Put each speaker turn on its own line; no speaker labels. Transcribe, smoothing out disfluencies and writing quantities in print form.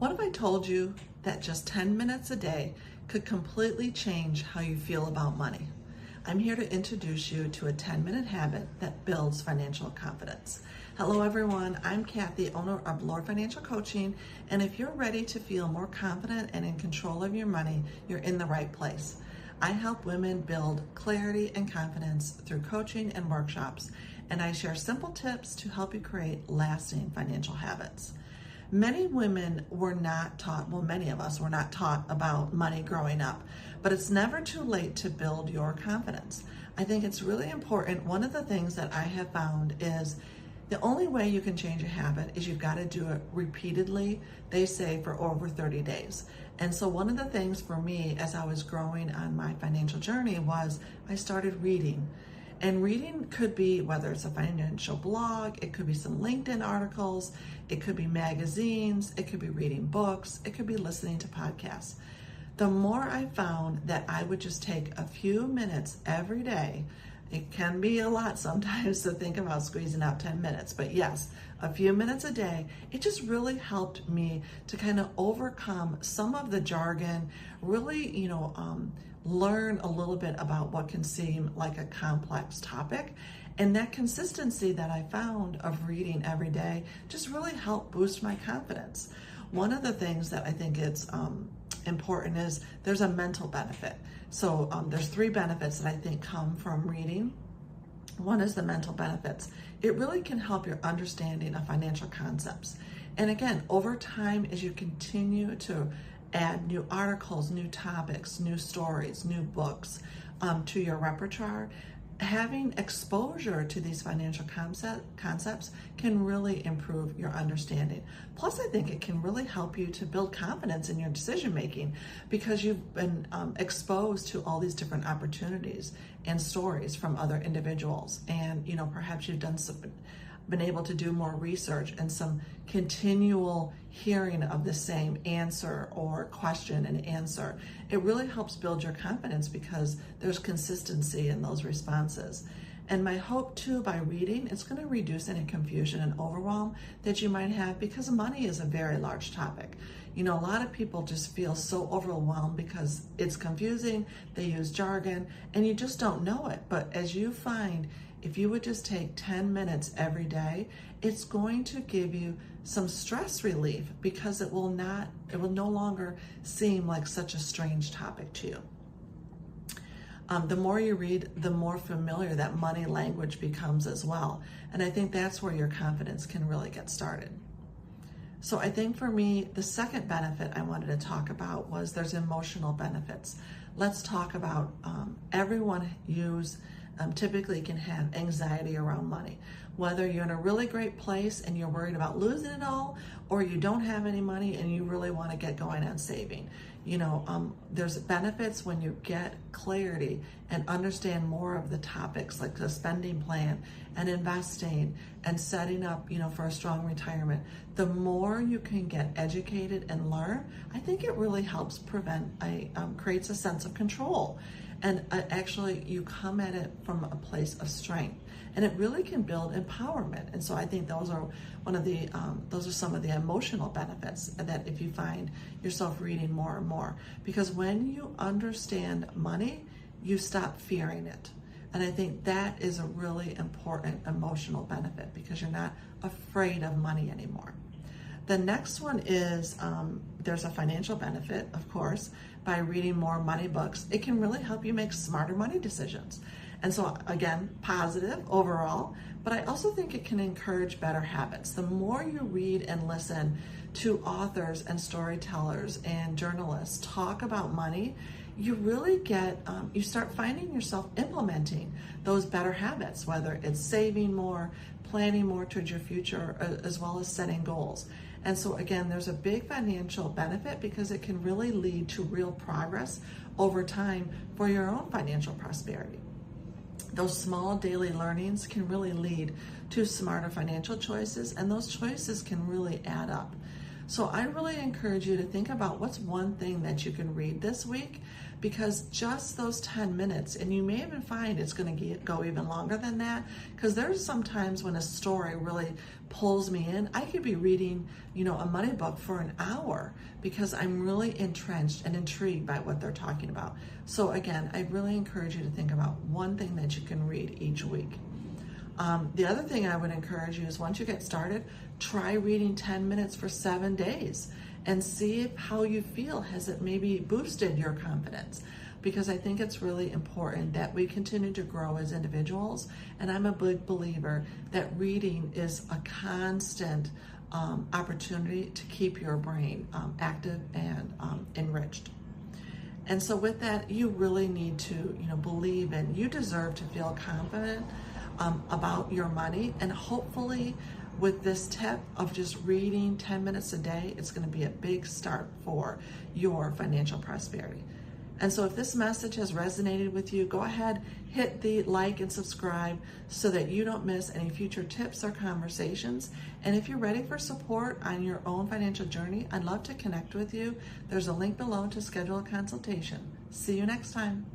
What if I told you that just 10 minutes a day could completely change how you feel about money? I'm here to introduce you to a 10-minute habit that builds financial confidence. Hello everyone, I'm Kathy, owner of Lord Financial Coaching, and if you're ready to feel more confident and in control of your money, you're in the right place. I help women build clarity and confidence through coaching and workshops, and I share simple tips to help you create lasting financial habits. Many women were not taught, many of us were not taught about money growing up, but it's never too late to build your confidence. I think it's really important. One of the things that I have found is the only way you can change a habit is you've got to do it repeatedly, they say for over 30 days. And so one of the things for me as I was growing on my financial journey was I started reading. And reading could be, whether it's a financial blog, it could be some LinkedIn articles, it could be magazines, it could be reading books, it could be listening to podcasts. The more I found that I would just take a few minutes every day, it can be a lot sometimes to think about squeezing out 10 minutes, but yes, a few minutes a day, it just really helped me to kind of overcome some of the jargon, really, learn a little bit about what can seem like a complex topic. And that consistency that I found of reading every day just really helped boost my confidence. One of the things that I think it's important is there's a mental benefit. So there's 3 benefits that I think come from reading. One is the mental benefits. It really can help your understanding of financial concepts. And again, over time, as you continue to add new articles, new topics, new stories, new books to your repertoire, having exposure to these financial concepts can really improve your understanding. Plus, I think it can really help you to build confidence in your decision making because you've been exposed to all these different opportunities and stories from other individuals. And, perhaps you've been able to do more research and some continual hearing of the same answer or question and answer. It really helps build your confidence because there's consistency in those responses. And my hope too, by reading, it's going to reduce any confusion and overwhelm that you might have because money is a very large topic. A lot of people just feel so overwhelmed because it's confusing, they use jargon, and you just don't know it. But as you find, if you would just take 10 minutes every day, it's going to give you some stress relief because it will no longer seem like such a strange topic to you. The more you read, the more familiar that money language becomes as well. And I think that's where your confidence can really get started. So I think for me, the second benefit I wanted to talk about was there's emotional benefits. Let's talk about everyone typically can have anxiety around money. Whether you're in a really great place and you're worried about losing it all, or you don't have any money and you really want to get going on saving. There's benefits when you get clarity and understand more of the topics like the spending plan and investing and setting up, for a strong retirement. The more you can get educated and learn, I think it really helps creates a sense of control. And actually, you come at it from a place of strength, and it really can build empowerment. And so I think those are some of the emotional benefits that if you find yourself reading more and more, because when you understand money, you stop fearing it. And I think that is a really important emotional benefit because you're not afraid of money anymore. The next one is there's a financial benefit, of course, by reading more money books. It can really help you make smarter money decisions. And so again, positive overall, but I also think it can encourage better habits. The more you read and listen to authors and storytellers and journalists talk about money, you really you start finding yourself implementing those better habits, whether it's saving more, planning more towards your future, as well as setting goals. And so again, there's a big financial benefit because it can really lead to real progress over time for your own financial prosperity. Those small daily learnings can really lead to smarter financial choices, and those choices can really add up. So I really encourage you to think about what's one thing that you can read this week, because just those 10 minutes, and you may even find it's going to go even longer than that, because there's sometimes when a story really pulls me in, I could be reading, a money book for an hour because I'm really entrenched and intrigued by what they're talking about. So again, I really encourage you to think about one thing that you can read each week. The other thing I would encourage you is once you get started, try reading 10 minutes for 7 days and see how you feel. Has it maybe boosted your confidence? Because I think it's really important that we continue to grow as individuals. And I'm a big believer that reading is a constant opportunity to keep your brain active and enriched. And so with that, you really need to, believe in, you deserve to feel confident about your money. And hopefully with this tip of just reading 10 minutes a day, it's going to be a big start for your financial prosperity. And so if this message has resonated with you, go ahead, hit the like and subscribe so that you don't miss any future tips or conversations. And if you're ready for support on your own financial journey, I'd love to connect with you. There's a link below to schedule a consultation. See you next time.